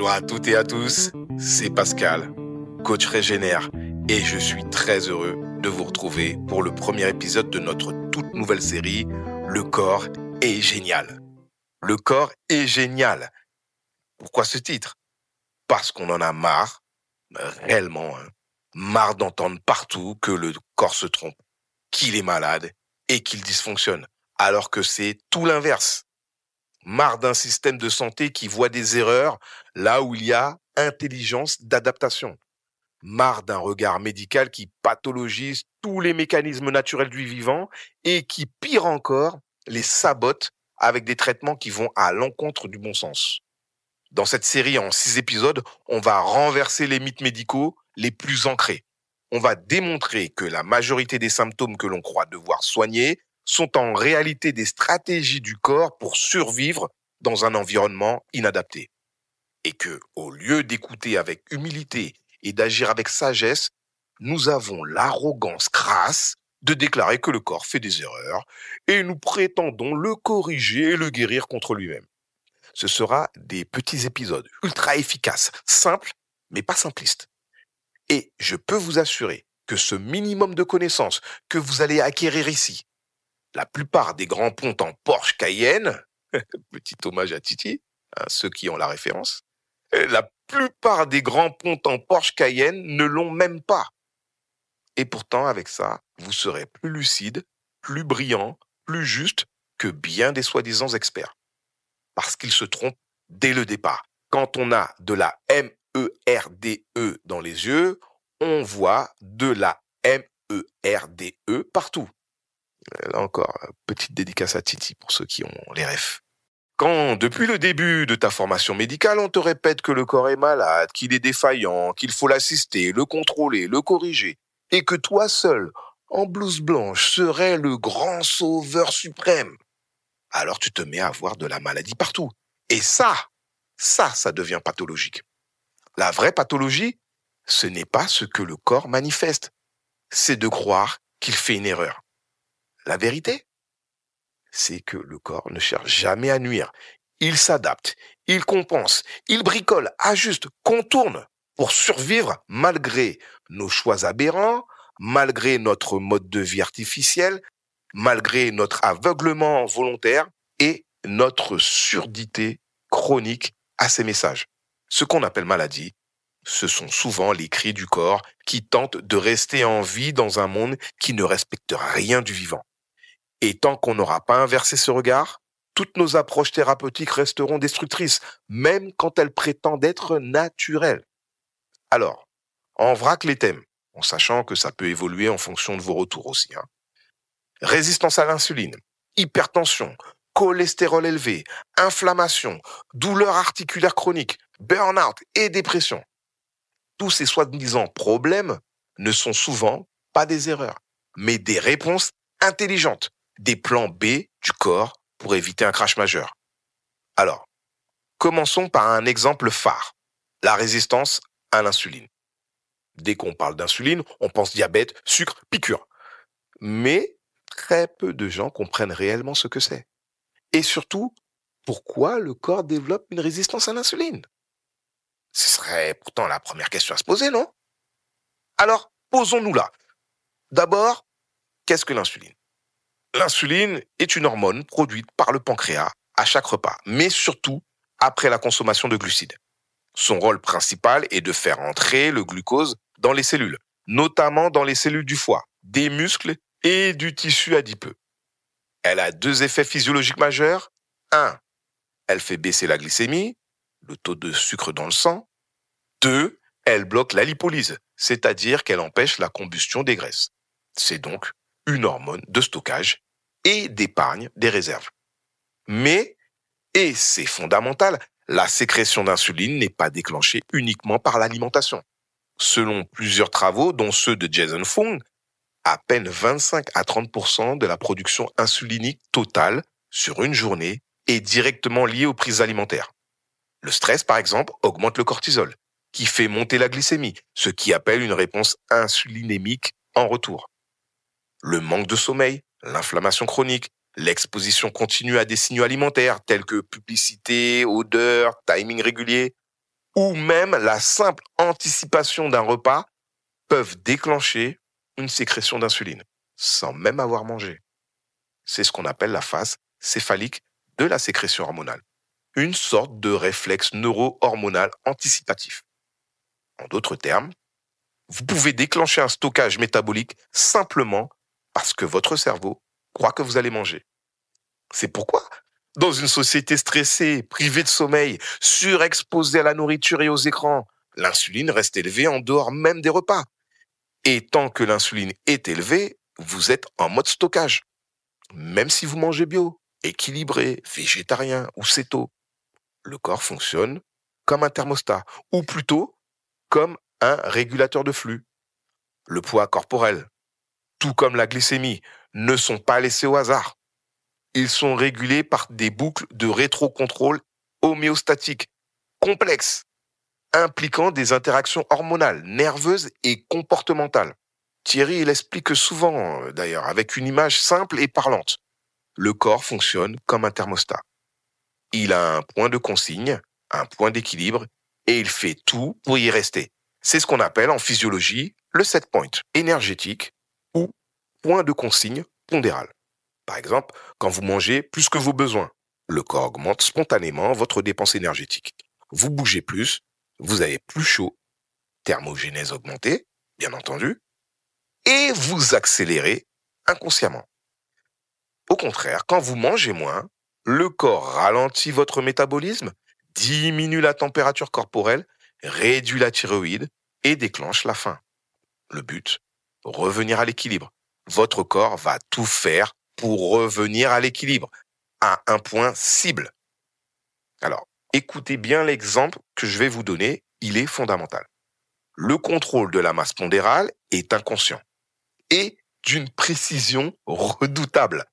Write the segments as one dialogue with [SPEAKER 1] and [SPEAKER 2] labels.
[SPEAKER 1] Bonjour à toutes et à tous, c'est Pascal, coach Régénère, et je suis très heureux de vous retrouver pour le premier épisode de notre toute nouvelle série, Le corps est génial. Le corps est génial. Pourquoi ce titre ? Parce qu'on en a marre, réellement, marre d'entendre partout que le corps se trompe, qu'il est malade et qu'il dysfonctionne, alors que c'est tout l'inverse. Marre d'un système de santé qui voit des erreurs là où il y a intelligence d'adaptation. Marre d'un regard médical qui pathologise tous les mécanismes naturels du vivant et qui, pire encore, les sabote avec des traitements qui vont à l'encontre du bon sens. Dans cette série en 6 épisodes, on va renverser les mythes médicaux les plus ancrés. On va démontrer que la majorité des symptômes que l'on croit devoir soigner sont en réalité des stratégies du corps pour survivre dans un environnement inadapté. Et que, au lieu d'écouter avec humilité et d'agir avec sagesse, nous avons l'arrogance crasse de déclarer que le corps fait des erreurs et nous prétendons le corriger et le guérir contre lui-même. Ce sera des petits épisodes ultra efficaces, simples, mais pas simplistes. Et je peux vous assurer que ce minimum de connaissances que vous allez acquérir ici, la plupart des grands pontes en Porsche Cayenne, petit hommage à Titi, ceux qui ont la référence, la plupart des grands pontes en Porsche Cayenne ne l'ont même pas. Et pourtant, avec ça, vous serez plus lucide, plus brillant, plus juste que bien des soi-disant experts. Parce qu'ils se trompent dès le départ. Quand on a de la MERDE dans les yeux, on voit de la MERDE partout. Là encore, petite dédicace à Titi pour ceux qui ont les refs. Quand, depuis le début de ta formation médicale, on te répète que le corps est malade, qu'il est défaillant, qu'il faut l'assister, le contrôler, le corriger, et que toi seul, en blouse blanche, serais le grand sauveur suprême, alors tu te mets à avoir de la maladie partout. Et ça devient pathologique. La vraie pathologie, ce n'est pas ce que le corps manifeste, c'est de croire qu'il fait une erreur. La vérité, c'est que le corps ne cherche jamais à nuire. Il s'adapte, il compense, il bricole, ajuste, contourne pour survivre malgré nos choix aberrants, malgré notre mode de vie artificiel, malgré notre aveuglement volontaire et notre surdité chronique à ces messages. Ce qu'on appelle maladie, ce sont souvent les cris du corps qui tentent de rester en vie dans un monde qui ne respecte rien du vivant. Et tant qu'on n'aura pas inversé ce regard, toutes nos approches thérapeutiques resteront destructrices, même quand elles prétendent être naturelles. Alors, en vrac les thèmes, en sachant que ça peut évoluer en fonction de vos retours aussi. Résistance à l'insuline, hypertension, cholestérol élevé, inflammation, douleurs articulaires chroniques, burn-out et dépression. Tous ces soi-disant problèmes ne sont souvent pas des erreurs, mais des réponses intelligentes, des plans B du corps pour éviter un crash majeur. Alors, commençons par un exemple phare, la résistance à l'insuline. Dès qu'on parle d'insuline, on pense diabète, sucre, piqûre. Mais très peu de gens comprennent réellement ce que c'est. Et surtout, pourquoi le corps développe une résistance à l'insuline ? Ce serait pourtant la première question à se poser, non ? Alors, posons-nous-la. D'abord, qu'est-ce que l'insuline ? L'insuline est une hormone produite par le pancréas à chaque repas, mais surtout après la consommation de glucides. Son rôle principal est de faire entrer le glucose dans les cellules, notamment dans les cellules du foie, des muscles et du tissu adipeux. Elle a 2 effets physiologiques majeurs. 1, elle fait baisser la glycémie, le taux de sucre dans le sang. 2, elle bloque la lipolyse, c'est-à-dire qu'elle empêche la combustion des graisses. C'est donc une hormone de stockage et d'épargne des réserves. Mais, et c'est fondamental, la sécrétion d'insuline n'est pas déclenchée uniquement par l'alimentation. Selon plusieurs travaux, dont ceux de Jason Fung, à peine 25 à 30% de la production insulinique totale sur une journée est directement liée aux prises alimentaires. Le stress, par exemple, augmente le cortisol, qui fait monter la glycémie, ce qui appelle une réponse insulinémique en retour. Le manque de sommeil, l'inflammation chronique, l'exposition continue à des signaux alimentaires tels que publicité, odeur, timing régulier, ou même la simple anticipation d'un repas peuvent déclencher une sécrétion d'insuline, sans même avoir mangé. C'est ce qu'on appelle la phase céphalique de la sécrétion hormonale, une sorte de réflexe neuro-hormonal anticipatif. En d'autres termes, vous pouvez déclencher un stockage métabolique simplement parce que votre cerveau croit que vous allez manger. C'est pourquoi, dans une société stressée, privée de sommeil, surexposée à la nourriture et aux écrans, l'insuline reste élevée en dehors même des repas. Et tant que l'insuline est élevée, vous êtes en mode stockage. Même si vous mangez bio, équilibré, végétarien ou céto, le corps fonctionne comme un thermostat, ou plutôt comme un régulateur de flux. Le poids corporel, tout comme la glycémie, ne sont pas laissés au hasard. Ils sont régulés par des boucles de rétrocontrôle homéostatiques, complexes, impliquant des interactions hormonales, nerveuses et comportementales. Thierry l'explique souvent, d'ailleurs, avec une image simple et parlante. Le corps fonctionne comme un thermostat. Il a un point de consigne, un point d'équilibre, et il fait tout pour y rester. C'est ce qu'on appelle en physiologie le set point énergétique ou point de consigne pondéral. Par exemple, quand vous mangez plus que vos besoins, le corps augmente spontanément votre dépense énergétique. Vous bougez plus, vous avez plus chaud, thermogénèse augmentée, bien entendu, et vous accélérez inconsciemment. Au contraire, quand vous mangez moins, le corps ralentit votre métabolisme, diminue la température corporelle, réduit la thyroïde et déclenche la faim. Le but, revenir à l'équilibre. Votre corps va tout faire pour revenir à l'équilibre, à un point cible. Alors, écoutez bien l'exemple que je vais vous donner, il est fondamental. Le contrôle de la masse pondérale est inconscient et d'une précision redoutable.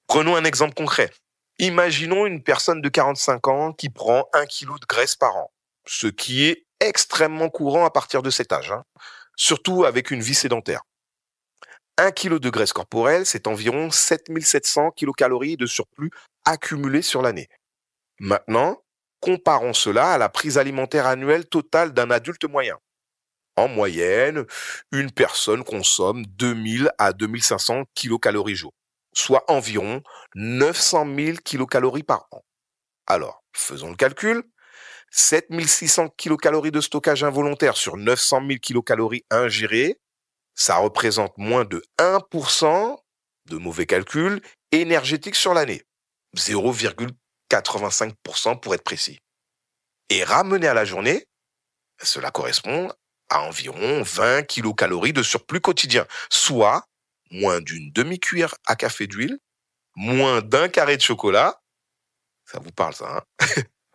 [SPEAKER 1] Prenons un exemple concret. Imaginons une personne de 45 ans qui prend 1 kg de graisse par an, ce qui est extrêmement courant à partir de cet âge, surtout avec une vie sédentaire. 1 kg de graisse corporelle, c'est environ 7700 kilocalories de surplus accumulés sur l'année. Maintenant, comparons cela à la prise alimentaire annuelle totale d'un adulte moyen. En moyenne, une personne consomme 2000 à 2500 kilocalories jour, soit environ 900 000 kilocalories par an. Alors, faisons le calcul. 7600 kilocalories de stockage involontaire sur 900 000 kilocalories ingérées, ça représente moins de 1% de mauvais calcul énergétique sur l'année. 0,85% pour être précis. Et ramené à la journée, cela correspond à environ 20 kilocalories de surplus quotidien, soit moins d'une demi-cuillère à café d'huile, moins d'un carré de chocolat, ça vous parle ça,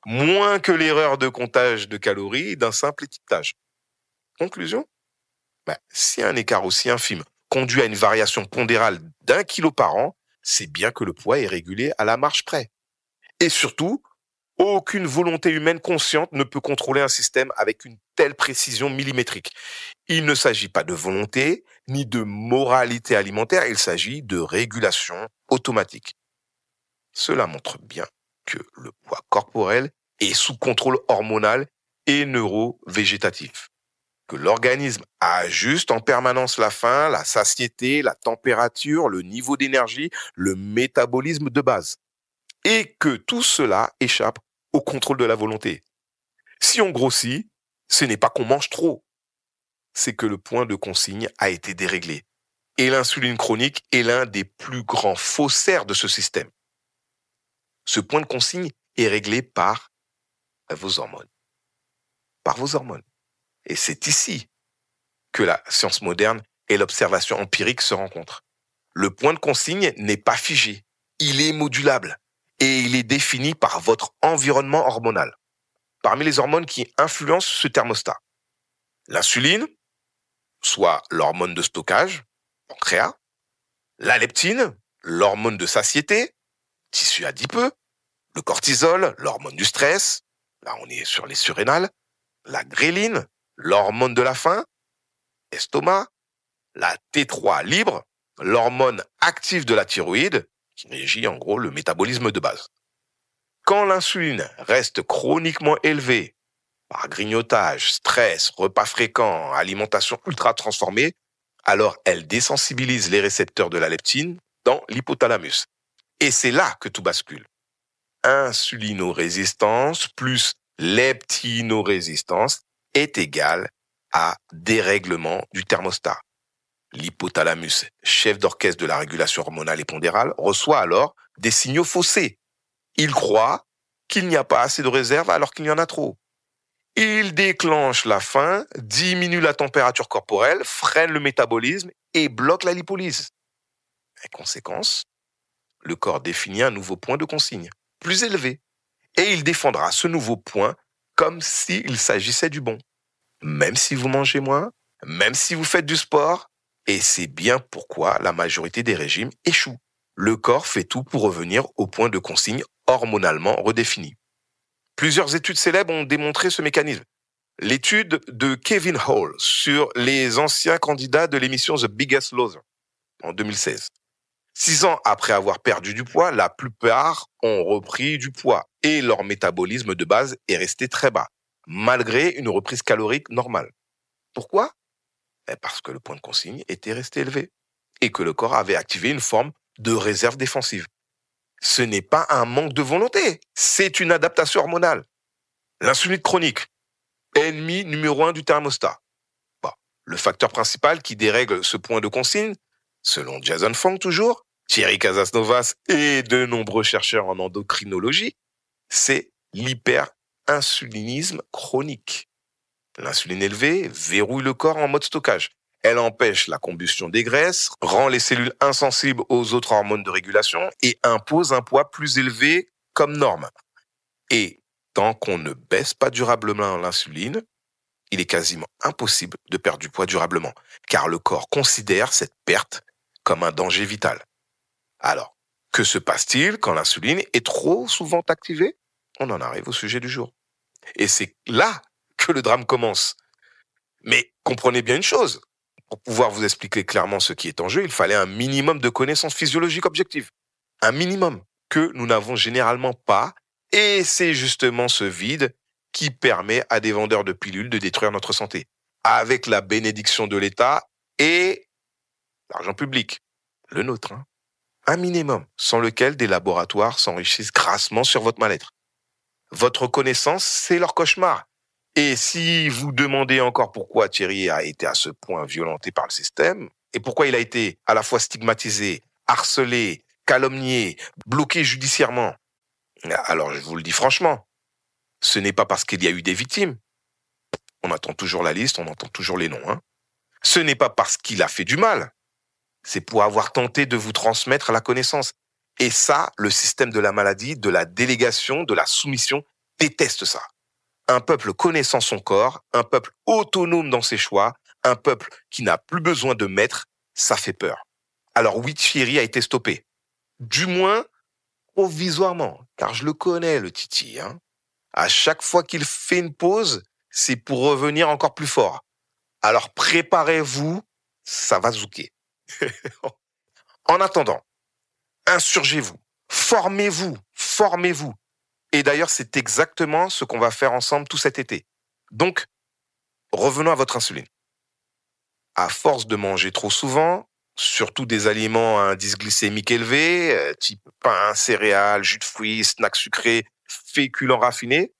[SPEAKER 1] moins que l'erreur de comptage de calories d'un simple étiquetage. Conclusion ? Si un écart aussi infime conduit à une variation pondérale d'1 kilo par an, c'est bien que le poids est régulé à la marge près. Et surtout, aucune volonté humaine consciente ne peut contrôler un système avec une telle précision millimétrique. Il ne s'agit pas de volonté ni de moralité alimentaire, il s'agit de régulation automatique. Cela montre bien que le poids corporel est sous contrôle hormonal et neuro-végétatif. Que l'organisme ajuste en permanence la faim, la satiété, la température, le niveau d'énergie, le métabolisme de base. Et que tout cela échappe au contrôle de la volonté. Si on grossit, ce n'est pas qu'on mange trop, c'est que le point de consigne a été déréglé. Et l'insuline chronique est l'un des plus grands faussaires de ce système. Ce point de consigne est réglé par vos hormones. Par vos hormones. Et c'est ici que la science moderne et l'observation empirique se rencontrent. Le point de consigne n'est pas figé, il est modulable et il est défini par votre environnement hormonal. Parmi les hormones qui influencent ce thermostat, l'insuline, soit l'hormone de stockage, pancréas, la leptine, l'hormone de satiété, tissu adipeux, le cortisol, l'hormone du stress, là on est sur les surrénales, la gréline, l'hormone de la faim, estomac, la T3 libre, l'hormone active de la thyroïde, qui régit en gros le métabolisme de base. Quand l'insuline reste chroniquement élevée par grignotage, stress, repas fréquents, alimentation ultra transformée, alors elle désensibilise les récepteurs de la leptine dans l'hypothalamus. Et c'est là que tout bascule. Insulinorésistance plus leptinorésistance est égale à dérèglement du thermostat. L'hypothalamus, chef d'orchestre de la régulation hormonale et pondérale, reçoit alors des signaux faussés. Il croit qu'il n'y a pas assez de réserve alors qu'il y en a trop. Il déclenche la faim, diminue la température corporelle, freine le métabolisme et bloque la lipolyse. En conséquence, le corps définit un nouveau point de consigne, plus élevé, et il défendra ce nouveau point comme s'il s'agissait du bon. Même si vous mangez moins, même si vous faites du sport, et c'est bien pourquoi la majorité des régimes échouent. Le corps fait tout pour revenir au point de consigne hormonalement redéfini. Plusieurs études célèbres ont démontré ce mécanisme. L'étude de Kevin Hall sur les anciens candidats de l'émission The Biggest Loser en 2016. 6 ans après avoir perdu du poids, la plupart ont repris du poids et leur métabolisme de base est resté très bas, malgré une reprise calorique normale. Pourquoi ? Parce que le point de consigne était resté élevé et que le corps avait activé une forme de réserve défensive. Ce n'est pas un manque de volonté, c'est une adaptation hormonale. L'insuline chronique, ennemi numéro 1 du thermostat. Bon, le facteur principal qui dérègle ce point de consigne, selon Jason Fung toujours, Thierry Casasnovas et de nombreux chercheurs en endocrinologie, c'est l'hyperinsulinisme chronique. L'insuline élevée verrouille le corps en mode stockage. Elle empêche la combustion des graisses, rend les cellules insensibles aux autres hormones de régulation et impose un poids plus élevé comme norme. Et tant qu'on ne baisse pas durablement l'insuline, il est quasiment impossible de perdre du poids durablement, car le corps considère cette perte comme un danger vital. Alors, que se passe-t-il quand l'insuline est trop souvent activée ? On en arrive au sujet du jour. Et c'est là que le drame commence. Mais comprenez bien une chose, pour pouvoir vous expliquer clairement ce qui est en jeu, il fallait un minimum de connaissances physiologiques objectives. Un minimum que nous n'avons généralement pas, et c'est justement ce vide qui permet à des vendeurs de pilules de détruire notre santé, avec la bénédiction de l'État et l'argent public, le nôtre. Un minimum, sans lequel des laboratoires s'enrichissent grassement sur votre mal-être. Votre connaissance, c'est leur cauchemar. Et si vous demandez encore pourquoi Thierry a été à ce point violenté par le système, et pourquoi il a été à la fois stigmatisé, harcelé, calomnié, bloqué judiciairement, alors je vous le dis franchement, ce n'est pas parce qu'il y a eu des victimes. On entend toujours la liste, on entend toujours les noms. Ce n'est pas parce qu'il a fait du mal. C'est pour avoir tenté de vous transmettre la connaissance. Et ça, le système de la maladie, de la délégation, de la soumission, déteste ça. Un peuple connaissant son corps, un peuple autonome dans ses choix, un peuple qui n'a plus besoin de maître, ça fait peur. Alors oui, Thierry a été stoppé. Du moins, provisoirement, car je le connais, le Titi. À chaque fois qu'il fait une pause, c'est pour revenir encore plus fort. Alors préparez-vous, ça va zouker. En attendant, insurgez-vous, formez-vous. Et d'ailleurs, c'est exactement ce qu'on va faire ensemble tout cet été. Donc, revenons à votre insuline. À force de manger trop souvent, surtout des aliments à indice glycémique élevé, type pain, céréales, jus de fruits, snacks sucrés, féculents raffinés,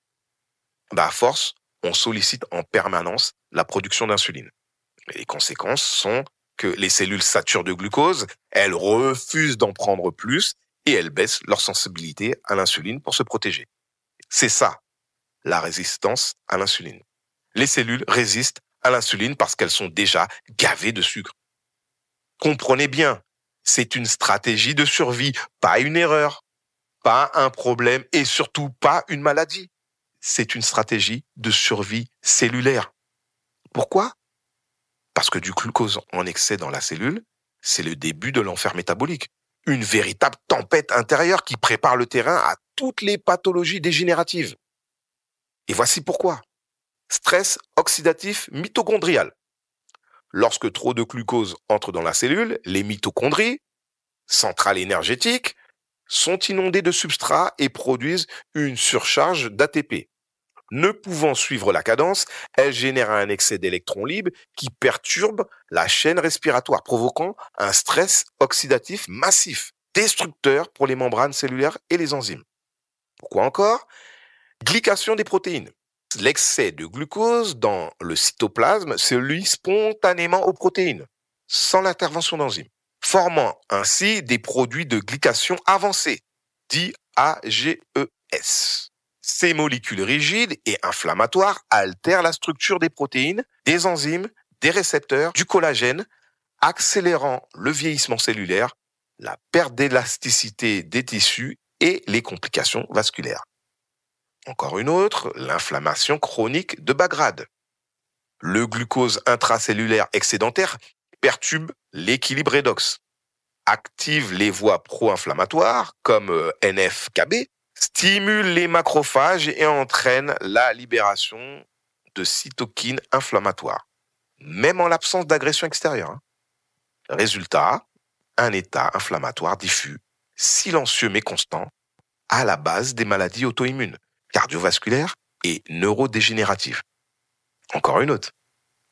[SPEAKER 1] à force, on sollicite en permanence la production d'insuline. Et les conséquences sont que les cellules saturent de glucose, elles refusent d'en prendre plus et elles baissent leur sensibilité à l'insuline pour se protéger. C'est ça, la résistance à l'insuline. Les cellules résistent à l'insuline parce qu'elles sont déjà gavées de sucre. Comprenez bien, c'est une stratégie de survie, pas une erreur, pas un problème et surtout pas une maladie. C'est une stratégie de survie cellulaire. Pourquoi ? Parce que du glucose en excès dans la cellule, c'est le début de l'enfer métabolique. Une véritable tempête intérieure qui prépare le terrain à toutes les pathologies dégénératives. Et voici pourquoi. Stress oxydatif mitochondrial. Lorsque trop de glucose entre dans la cellule, les mitochondries, centrales énergétiques, sont inondées de substrats et produisent une surcharge d'ATP. Ne pouvant suivre la cadence, elle génère un excès d'électrons libres qui perturbe la chaîne respiratoire, provoquant un stress oxydatif massif, destructeur pour les membranes cellulaires et les enzymes. Pourquoi encore? Glycation des protéines. L'excès de glucose dans le cytoplasme se lie spontanément aux protéines, sans l'intervention d'enzymes, formant ainsi des produits de glycation avancée, dits AGES. Ces molécules rigides et inflammatoires altèrent la structure des protéines, des enzymes, des récepteurs, du collagène, accélérant le vieillissement cellulaire, la perte d'élasticité des tissus et les complications vasculaires. Encore une autre, l'inflammation chronique de bas grade. Le glucose intracellulaire excédentaire perturbe l'équilibre redox, active les voies pro-inflammatoires comme NF-κB, stimule les macrophages et entraîne la libération de cytokines inflammatoires, même en l'absence d'agression extérieure. Résultat, un état inflammatoire diffus, silencieux mais constant, à la base des maladies auto-immunes, cardiovasculaires et neurodégénératives. Encore une autre,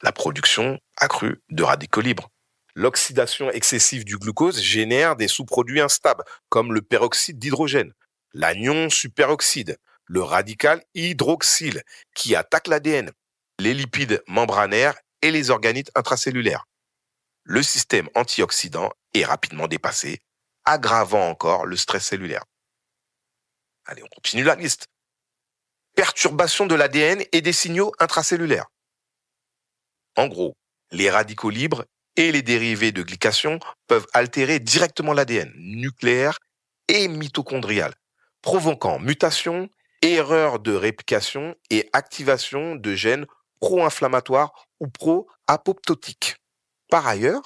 [SPEAKER 1] la production accrue de radicaux libres. L'oxydation excessive du glucose génère des sous-produits instables, comme le peroxyde d'hydrogène, l'anion superoxyde, le radical hydroxyle, qui attaque l'ADN, les lipides membranaires et les organites intracellulaires. Le système antioxydant est rapidement dépassé, aggravant encore le stress cellulaire. Allez, on continue la liste. Perturbation de l'ADN et des signaux intracellulaires. En gros, les radicaux libres et les dérivés de glycation peuvent altérer directement l'ADN nucléaire et mitochondrial, provoquant mutation, erreur de réplication et activation de gènes pro-inflammatoires ou pro-apoptotiques. Par ailleurs,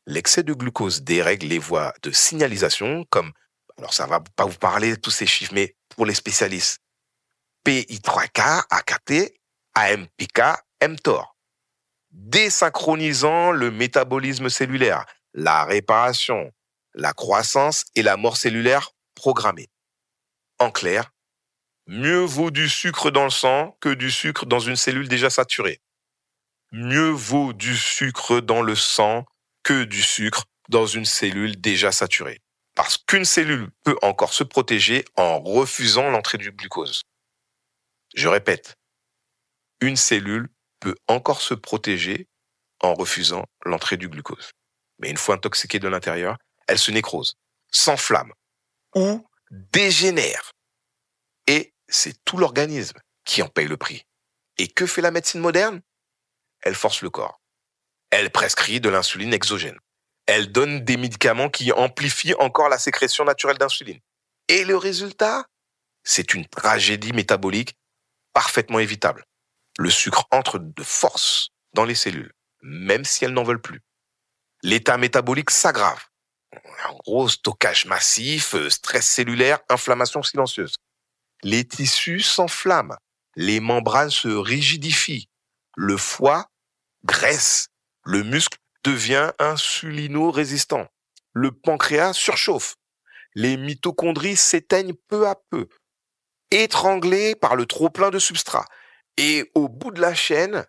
[SPEAKER 1] l'excès de glucose dérègle les voies de signalisation comme, alors ça va pas vous parler de tous ces chiffres, mais pour les spécialistes, PI3K, AKT, AMPK, mTOR, désynchronisant le métabolisme cellulaire, la réparation, la croissance et la mort cellulaire programmée. En clair, mieux vaut du sucre dans le sang que du sucre dans une cellule déjà saturée. Mieux vaut du sucre dans le sang que du sucre dans une cellule déjà saturée. Parce qu'une cellule peut encore se protéger en refusant l'entrée du glucose. Je répète, une cellule peut encore se protéger en refusant l'entrée du glucose. Mais une fois intoxiquée de l'intérieur, elle se nécrose, s'enflamme ou dégénère. Et c'est tout l'organisme qui en paye le prix. Et que fait la médecine moderne? Elle force le corps. Elle prescrit de l'insuline exogène. Elle donne des médicaments qui amplifient encore la sécrétion naturelle d'insuline. Et le résultat? C'est une tragédie métabolique parfaitement évitable. Le sucre entre de force dans les cellules, même si elles n'en veulent plus. L'état métabolique s'aggrave. Un gros stockage massif, stress cellulaire, inflammation silencieuse. Les tissus s'enflamment, les membranes se rigidifient, le foie graisse, le muscle devient insulino-résistant, le pancréas surchauffe, les mitochondries s'éteignent peu à peu, étranglées par le trop-plein de substrat. Et au bout de la chaîne,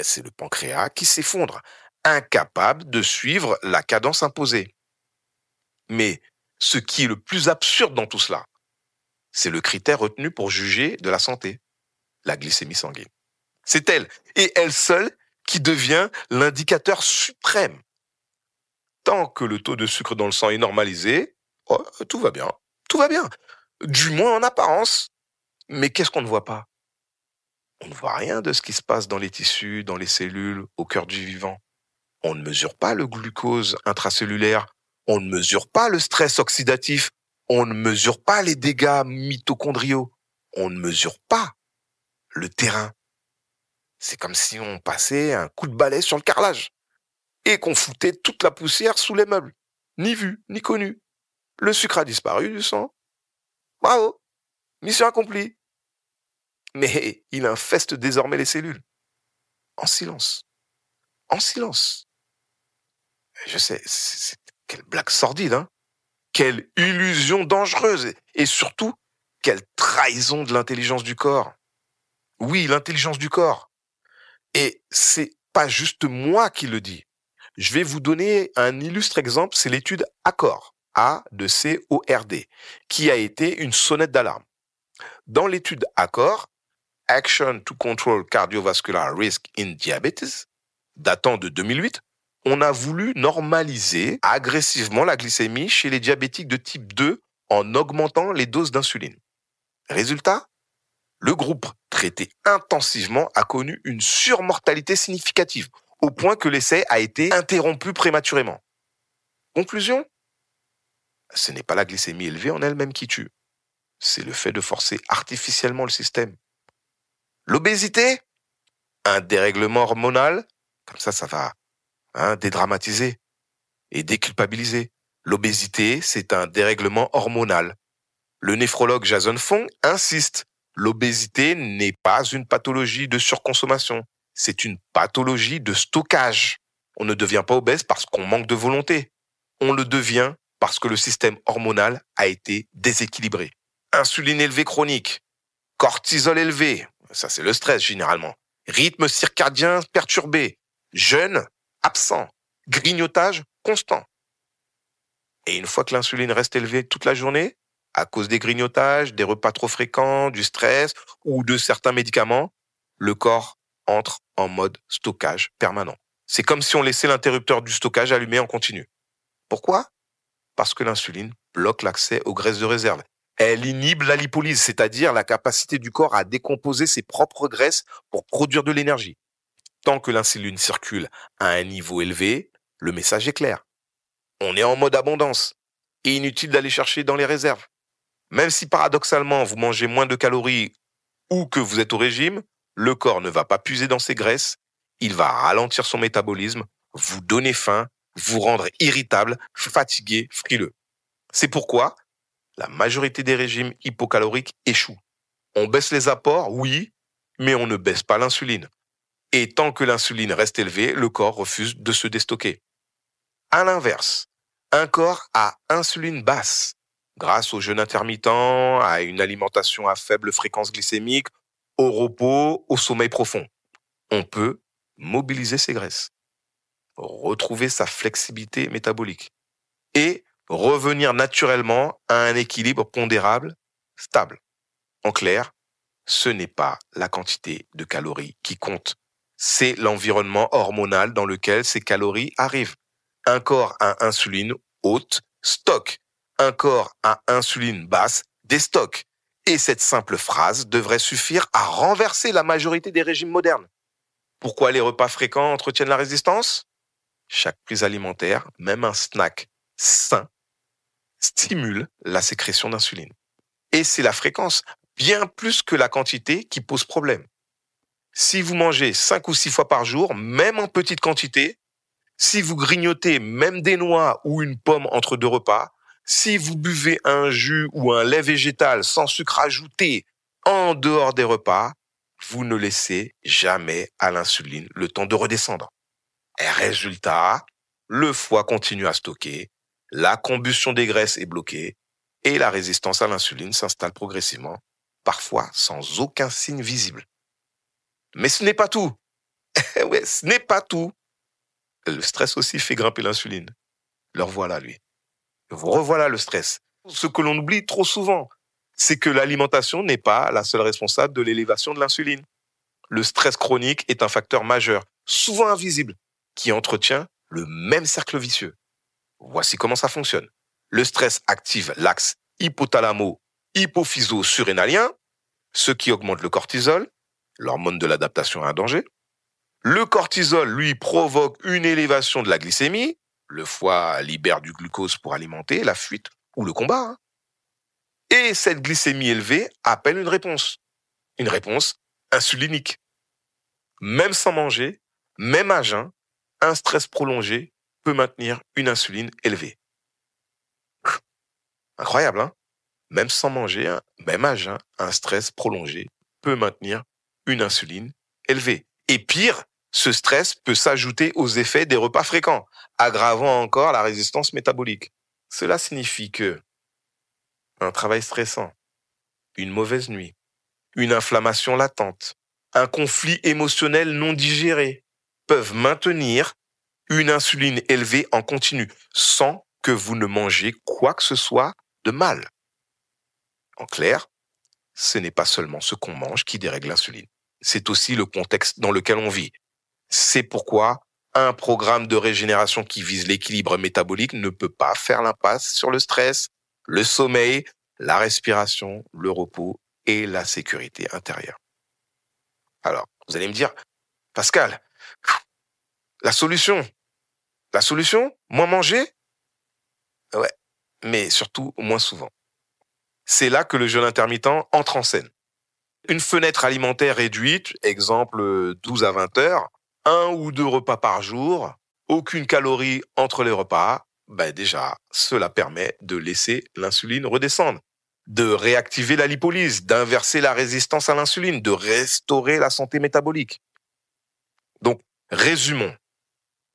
[SPEAKER 1] c'est le pancréas qui s'effondre, incapable de suivre la cadence imposée. Mais ce qui est le plus absurde dans tout cela, c'est le critère retenu pour juger de la santé, la glycémie sanguine. C'est elle, et elle seule, qui devient l'indicateur suprême. Tant que le taux de sucre dans le sang est normalisé, oh, tout va bien, tout va bien. Du moins en apparence. Mais qu'est-ce qu'on ne voit pas? On ne voit rien de ce qui se passe dans les tissus, dans les cellules, au cœur du vivant. On ne mesure pas le glucose intracellulaire, on ne mesure pas le stress oxydatif, on ne mesure pas les dégâts mitochondriaux, on ne mesure pas le terrain. C'est comme si on passait un coup de balai sur le carrelage et qu'on foutait toute la poussière sous les meubles. Ni vu, ni connu. Le sucre a disparu du sang. Bravo, mission accomplie. Mais il infeste désormais les cellules. En silence. En silence. Je sais, quelle blague sordide, hein? Quelle illusion dangereuse et surtout, quelle trahison de l'intelligence du corps. Oui, l'intelligence du corps. Et c'est pas juste moi qui le dis. Je vais vous donner un illustre exemple, c'est l'étude ACCORD, A-C-O-R-D, qui a été une sonnette d'alarme. Dans l'étude ACCORD, Action to Control Cardiovascular Risk in Diabetes, datant de 2008, on a voulu normaliser agressivement la glycémie chez les diabétiques de type 2 en augmentant les doses d'insuline. Résultat, le groupe traité intensivement a connu une surmortalité significative, au point que l'essai a été interrompu prématurément. Conclusion, ce n'est pas la glycémie élevée en elle-même qui tue, c'est le fait de forcer artificiellement le système. L'obésité, un dérèglement hormonal, comme ça va dédramatiser et déculpabiliser. L'obésité, c'est un dérèglement hormonal. Le néphrologue Jason Fung insiste, l'obésité n'est pas une pathologie de surconsommation, c'est une pathologie de stockage. On ne devient pas obèse parce qu'on manque de volonté. On le devient parce que le système hormonal a été déséquilibré. Insuline élevée chronique, cortisol élevé, ça c'est le stress généralement, rythme circadien perturbé, jeûne absent, grignotage constant. Et une fois que l'insuline reste élevée toute la journée, à cause des grignotages, des repas trop fréquents, du stress ou de certains médicaments, le corps entre en mode stockage permanent. C'est comme si on laissait l'interrupteur du stockage allumé en continu. Pourquoi ? Parce que l'insuline bloque l'accès aux graisses de réserve. Elle inhibe la lipolyse, c'est-à-dire la capacité du corps à décomposer ses propres graisses pour produire de l'énergie. Tant que l'insuline circule à un niveau élevé, le message est clair. On est en mode abondance et inutile d'aller chercher dans les réserves. Même si paradoxalement vous mangez moins de calories ou que vous êtes au régime, le corps ne va pas puiser dans ses graisses, il va ralentir son métabolisme, vous donner faim, vous rendre irritable, fatigué, frileux. C'est pourquoi la majorité des régimes hypocaloriques échouent. On baisse les apports, oui, mais on ne baisse pas l'insuline. Et tant que l'insuline reste élevée, le corps refuse de se déstocker. À l'inverse, un corps à insuline basse, grâce au jeûne intermittent, à une alimentation à faible fréquence glycémique, au repos, au sommeil profond, on peut mobiliser ses graisses, retrouver sa flexibilité métabolique et revenir naturellement à un équilibre pondérable, stable. En clair, ce n'est pas la quantité de calories qui compte, c'est l'environnement hormonal dans lequel ces calories arrivent. Un corps à insuline haute stocke, un corps à insuline basse déstocke. Et cette simple phrase devrait suffire à renverser la majorité des régimes modernes. Pourquoi les repas fréquents entretiennent la résistance ? Chaque prise alimentaire, même un snack sain, stimule la sécrétion d'insuline. Et c'est la fréquence, bien plus que la quantité, qui pose problème. Si vous mangez 5 ou 6 fois par jour, même en petite quantité, si vous grignotez même des noix ou une pomme entre 2 repas, si vous buvez un jus ou un lait végétal sans sucre ajouté en dehors des repas, vous ne laissez jamais à l'insuline le temps de redescendre. Et résultat, le foie continue à stocker, la combustion des graisses est bloquée et la résistance à l'insuline s'installe progressivement, parfois sans aucun signe visible. Mais ce n'est pas tout. Ouais, ce n'est pas tout. Le stress aussi fait grimper l'insuline. Le revoilà, lui. Revoilà le stress. Ce que l'on oublie trop souvent, c'est que l'alimentation n'est pas la seule responsable de l'élévation de l'insuline. Le stress chronique est un facteur majeur, souvent invisible, qui entretient le même cercle vicieux. Voici comment ça fonctionne. Le stress active l'axe hypothalamo-hypophyso-surrénalien, ce qui augmente le cortisol, l'hormone de l'adaptation à un danger. Le cortisol, lui, provoque une élévation de la glycémie. Le foie libère du glucose pour alimenter la fuite ou le combat. Et cette glycémie élevée appelle une réponse insulinique. Même sans manger, même à jeun, un stress prolongé peut maintenir une insuline élevée. Incroyable, hein ? Même sans manger, même à jeun, un stress prolongé peut maintenir une insuline élevée. Et pire, ce stress peut s'ajouter aux effets des repas fréquents, aggravant encore la résistance métabolique. Cela signifie que un travail stressant, une mauvaise nuit, une inflammation latente, un conflit émotionnel non digéré peuvent maintenir une insuline élevée en continu sans que vous ne mangez quoi que ce soit de mal. En clair, ce n'est pas seulement ce qu'on mange qui dérègle l'insuline. C'est aussi le contexte dans lequel on vit. C'est pourquoi un programme de régénération qui vise l'équilibre métabolique ne peut pas faire l'impasse sur le stress, le sommeil, la respiration, le repos et la sécurité intérieure. Alors, vous allez me dire, Pascal, la solution, moins manger? Ouais, mais surtout moins souvent. C'est là que le jeûne intermittent entre en scène. Une fenêtre alimentaire réduite, exemple 12 à 20 heures, 1 ou 2 repas par jour, aucune calorie entre les repas, déjà, cela permet de laisser l'insuline redescendre, de réactiver la lipolyse, d'inverser la résistance à l'insuline, de restaurer la santé métabolique. Donc, résumons.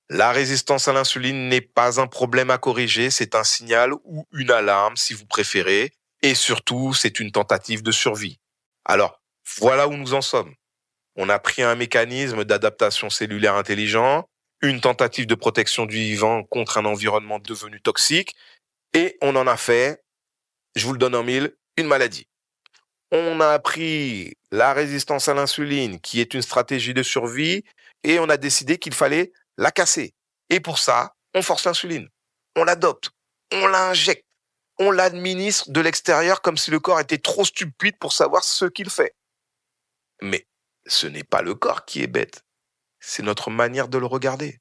[SPEAKER 1] La résistance à l'insuline n'est pas un problème à corriger, c'est un signal ou une alarme si vous préférez, et surtout, c'est une tentative de survie. Alors, voilà où nous en sommes. On a pris un mécanisme d'adaptation cellulaire intelligent, une tentative de protection du vivant contre un environnement devenu toxique, et on en a fait, je vous le donne en mille, une maladie. On a appris la résistance à l'insuline, qui est une stratégie de survie, et on a décidé qu'il fallait la casser. Et pour ça, on force l'insuline. On l'adopte, on l'injecte, on l'administre de l'extérieur comme si le corps était trop stupide pour savoir ce qu'il fait. Mais ce n'est pas le corps qui est bête, c'est notre manière de le regarder.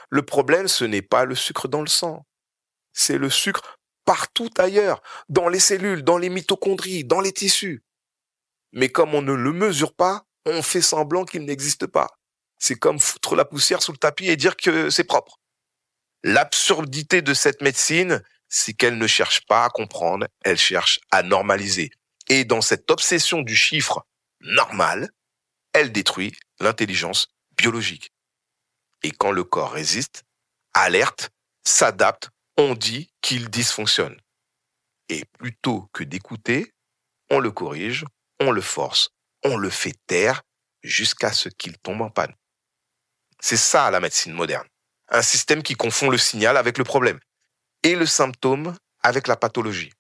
[SPEAKER 1] Le problème, ce n'est pas le sucre dans le sang, c'est le sucre partout ailleurs, dans les cellules, dans les mitochondries, dans les tissus. Mais comme on ne le mesure pas, on fait semblant qu'il n'existe pas. C'est comme foutre la poussière sous le tapis et dire que c'est propre. L'absurdité de cette médecine, c'est qu'elle ne cherche pas à comprendre, elle cherche à normaliser. Et dans cette obsession du chiffre normal, elle détruit l'intelligence biologique. Et quand le corps résiste, alerte, s'adapte, on dit qu'il dysfonctionne. Et plutôt que d'écouter, on le corrige, on le force, on le fait taire jusqu'à ce qu'il tombe en panne. C'est ça la médecine moderne. Un système qui confond le signal avec le problème et le symptôme avec la pathologie.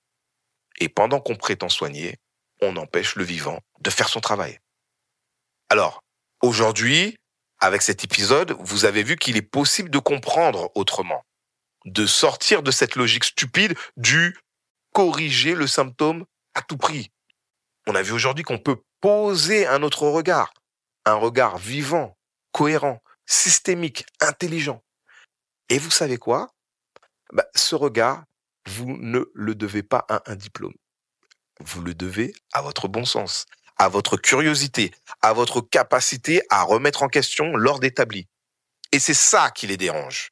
[SPEAKER 1] Et pendant qu'on prétend soigner, on empêche le vivant de faire son travail. Alors, aujourd'hui, avec cet épisode, vous avez vu qu'il est possible de comprendre autrement, de sortir de cette logique stupide du corriger le symptôme à tout prix. On a vu aujourd'hui qu'on peut poser un autre regard, un regard vivant, cohérent, systémique, intelligent. Et vous savez quoi? Ce regard, vous ne le devez pas à un diplôme. Vous le devez à votre bon sens, à votre curiosité, à votre capacité à remettre en question l'ordre établi. Et c'est ça qui les dérange.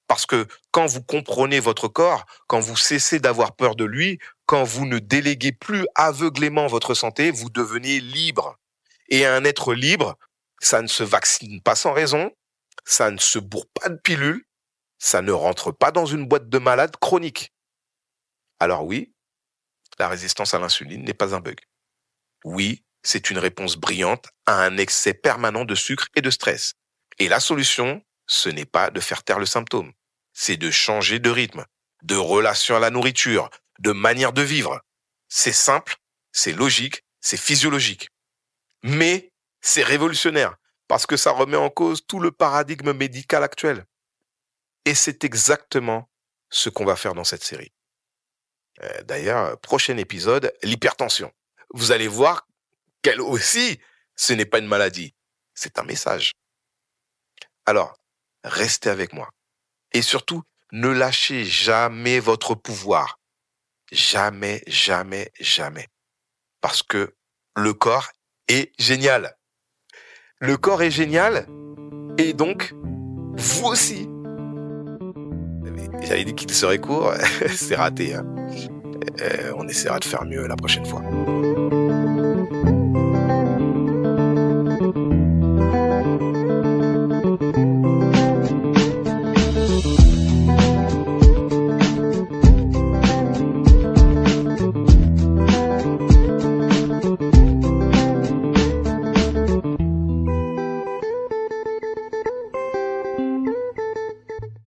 [SPEAKER 1] Parce que quand vous comprenez votre corps, quand vous cessez d'avoir peur de lui, quand vous ne déléguez plus aveuglément votre santé, vous devenez libre. Et un être libre, ça ne se vaccine pas sans raison, ça ne se bourre pas de pilules, ça ne rentre pas dans une boîte de malade chronique. Alors oui, la résistance à l'insuline n'est pas un bug. Oui, c'est une réponse brillante à un excès permanent de sucre et de stress. Et la solution, ce n'est pas de faire taire le symptôme. C'est de changer de rythme, de relation à la nourriture, de manière de vivre. C'est simple, c'est logique, c'est physiologique. Mais c'est révolutionnaire parce que ça remet en cause tout le paradigme médical actuel. Et c'est exactement ce qu'on va faire dans cette série. D'ailleurs, prochain épisode, l'hypertension. Vous allez voir qu'elle aussi, ce n'est pas une maladie, c'est un message. Alors, restez avec moi. Et surtout, ne lâchez jamais votre pouvoir. Jamais, jamais, jamais. Parce que le corps est génial. Le corps est génial et donc, vous aussi. J'avais dit qu'il serait court, c'est raté. On essaiera de faire mieux la prochaine fois.